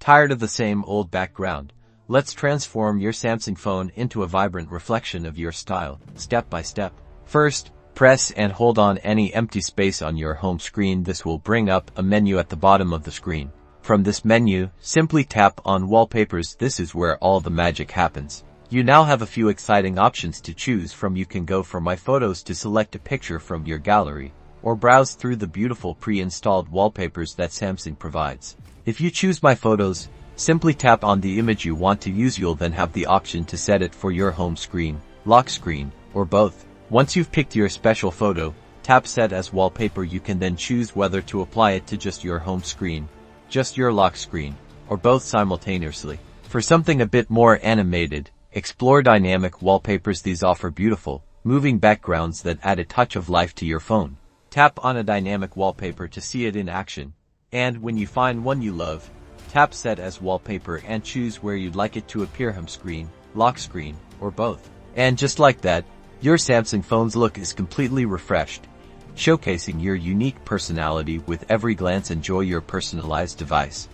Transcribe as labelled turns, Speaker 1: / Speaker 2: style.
Speaker 1: Tired of the same old background? Let's transform your Samsung phone into a vibrant reflection of your style, step by step. First, press and hold on any empty space on your home screen. This will bring up a menu at the bottom of the screen. From this menu, simply tap on Wallpapers. This is where all the magic happens. You now have a few exciting options to choose from. You can go for My Photos to select a picture from your gallery, or browse through the beautiful pre-installed wallpapers that Samsung provides. If you choose My Photos, simply tap on the image you want to use. You'll then have the option to set it for your home screen, lock screen, or both. Once you've picked your special photo, tap Set as Wallpaper. You can then choose whether to apply it to just your home screen, just your lock screen, or both simultaneously. For something a bit more animated, explore dynamic wallpapers. These offer beautiful, moving backgrounds that add a touch of life to your phone. Tap on a dynamic wallpaper to see it in action. And when you find one you love, tap Set as Wallpaper and choose where you'd like it to appear: home screen, lock screen, or both. And just like that, your Samsung phone's look is completely refreshed, showcasing your unique personality with every glance. Enjoy your personalized device.